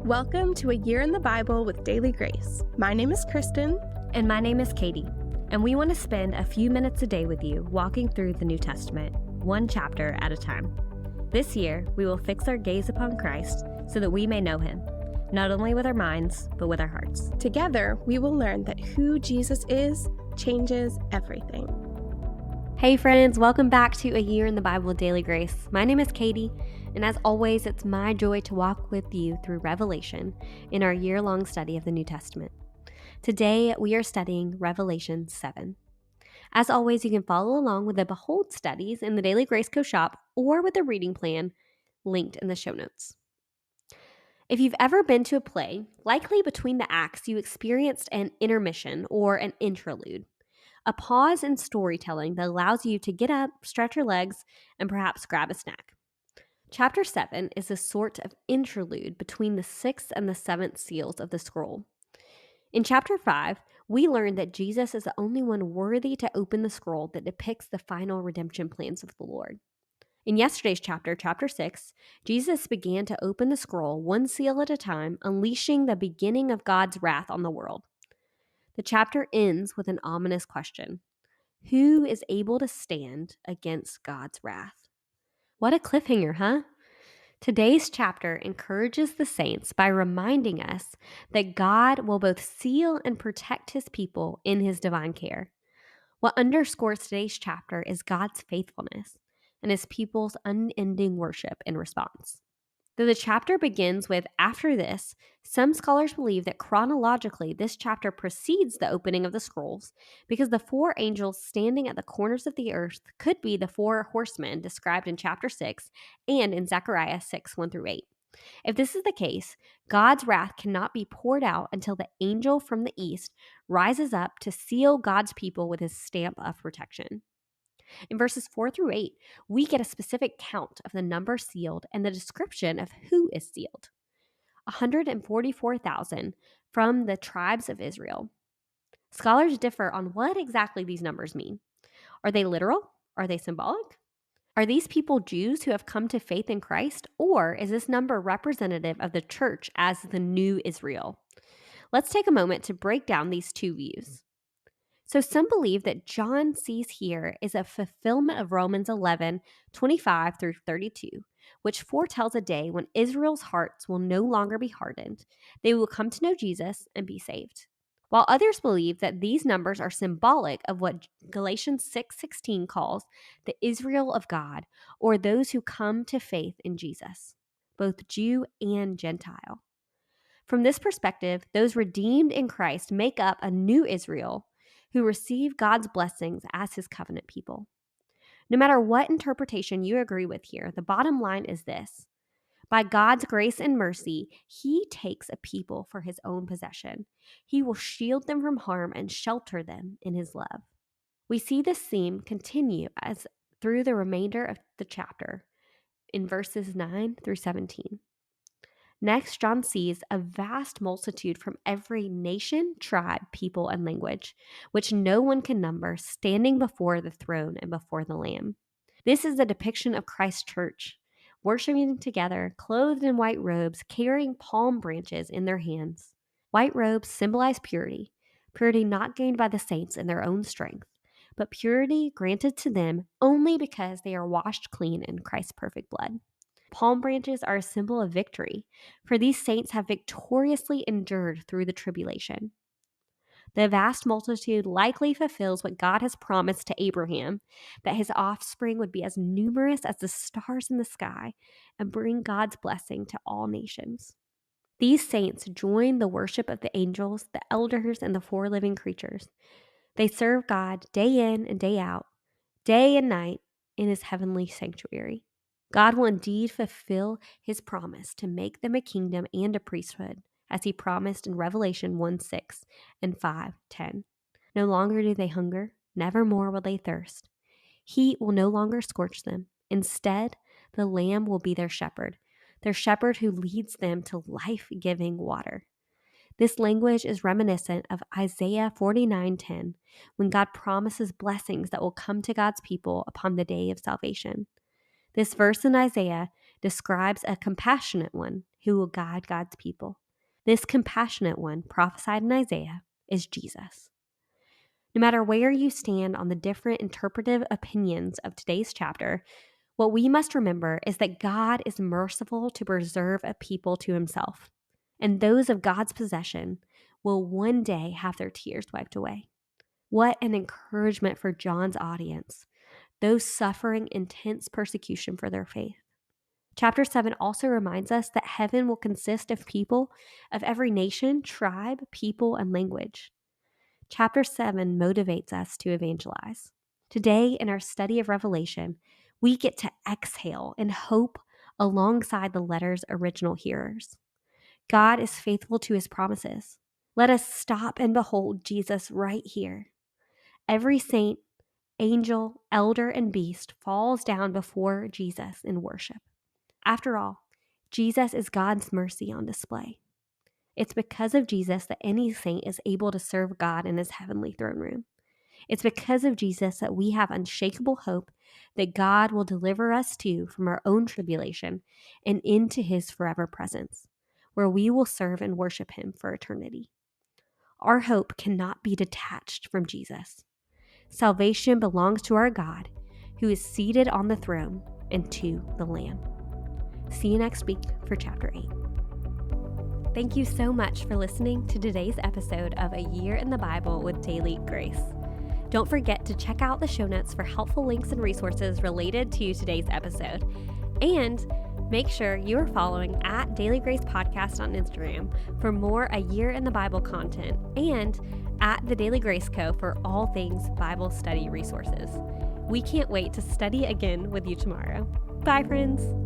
Welcome to A Year in the Bible with Daily Grace. My name is Kristen. And my name is Katie. And we want to spend a few minutes a day with you walking through the New Testament, one chapter at a time. This year, we will fix our gaze upon Christ so that we may know him, not only with our minds, but with our hearts. Together, we will learn that who Jesus is changes everything. Hey friends, welcome back to A Year in the Bible with Daily Grace. My name is Katie, and as always, it's my joy to walk with you through Revelation in our year-long study of the New Testament. Today, we are studying Revelation 7. As always, you can follow along with the Behold studies in the Daily Grace Co. shop or with the reading plan linked in the show notes. If you've ever been to a play, likely between the acts you experienced an intermission or an interlude, a pause in storytelling that allows you to get up, stretch your legs, and perhaps grab a snack. Chapter 7 is a sort of interlude between the sixth and the seventh seals of the scroll. In chapter 5, we learn that Jesus is the only one worthy to open the scroll that depicts the final redemption plans of the Lord. In yesterday's chapter, chapter 6, Jesus began to open the scroll one seal at a time, unleashing the beginning of God's wrath on the world. The chapter ends with an ominous question. Who is able to stand against God's wrath? What a cliffhanger, huh? Today's chapter encourages the saints by reminding us that God will both seal and protect his people in his divine care. What underscores today's chapter is God's faithfulness and his people's unending worship in response. Though the chapter begins with, after this, some scholars believe that chronologically this chapter precedes the opening of the scrolls because the four angels standing at the corners of the earth could be the four horsemen described in chapter 6 and in Zechariah 6, 1-8. If this is the case, God's wrath cannot be poured out until the angel from the east rises up to seal God's people with his stamp of protection. In verses 4-8, we get a specific count of the number sealed and the description of who is sealed. 144,000 from the tribes of Israel. Scholars differ on what exactly these numbers mean. Are they literal? Are they symbolic? Are these people Jews who have come to faith in Christ? Or is this number representative of the church as the new Israel? Let's take a moment to break down these two views. So some believe that John sees here is a fulfillment of Romans 11, 25-32, which foretells a day when Israel's hearts will no longer be hardened. They will come to know Jesus and be saved. While others believe that these numbers are symbolic of what Galatians 6:16 calls the Israel of God, or those who come to faith in Jesus, both Jew and Gentile. From this perspective, those redeemed in Christ make up a new Israel who receive God's blessings as his covenant people. No matter what interpretation you agree with here, the bottom line is this. By God's grace and mercy, he takes a people for his own possession. He will shield them from harm and shelter them in his love. We see this theme continue as through the remainder of the chapter in verses 9-17. Next, John sees a vast multitude from every nation, tribe, people, and language, which no one can number, standing before the throne and before the Lamb. This is a depiction of Christ's church, worshiping together, clothed in white robes, carrying palm branches in their hands. White robes symbolize purity, purity not gained by the saints in their own strength, but purity granted to them only because they are washed clean in Christ's perfect blood. Palm branches are a symbol of victory, for these saints have victoriously endured through the tribulation. The vast multitude likely fulfills what God has promised to Abraham, that his offspring would be as numerous as the stars in the sky and bring God's blessing to all nations. These saints join the worship of the angels, the elders, and the four living creatures. They serve God day in and day out, day and night in his heavenly sanctuary. God will indeed fulfill his promise to make them a kingdom and a priesthood, as he promised in Revelation 1:6 and 5:10. No longer do they hunger, never more will they thirst. Heat will no longer scorch them. Instead, the Lamb will be their shepherd who leads them to life-giving water. This language is reminiscent of Isaiah 49:10, when God promises blessings that will come to God's people upon the day of salvation. This verse in Isaiah describes a compassionate one who will guide God's people. This compassionate one, prophesied in Isaiah, is Jesus. No matter where you stand on the different interpretive opinions of today's chapter, what we must remember is that God is merciful to preserve a people to himself, and those of God's possession will one day have their tears wiped away. What an encouragement for John's audience, those suffering intense persecution for their faith. Chapter 7 also reminds us that heaven will consist of people of every nation, tribe, people, and language. Chapter 7 motivates us to evangelize. Today, in our study of Revelation, we get to exhale in hope alongside the letter's original hearers. God is faithful to his promises. Let us stop and behold Jesus right here. Every saint, angel, elder, and beast falls down before Jesus in worship. After all, Jesus is God's mercy on display. It's because of Jesus that any saint is able to serve God in his heavenly throne room. It's because of Jesus that we have unshakable hope that God will deliver us too from our own tribulation and into his forever presence, where we will serve and worship him for eternity. Our hope cannot be detached from Jesus. Salvation belongs to our God, who is seated on the throne, and to the Lamb. See you next week for Chapter 8. Thank you so much for listening to today's episode of A Year in the Bible with Daily Grace. Don't forget to check out the show notes for helpful links and resources related to today's episode. And make sure you are following at Daily Grace Podcast on Instagram for more A Year in the Bible content, and at the Daily Grace Co. for all things Bible study resources. We can't wait to study again with you tomorrow. Bye, friends.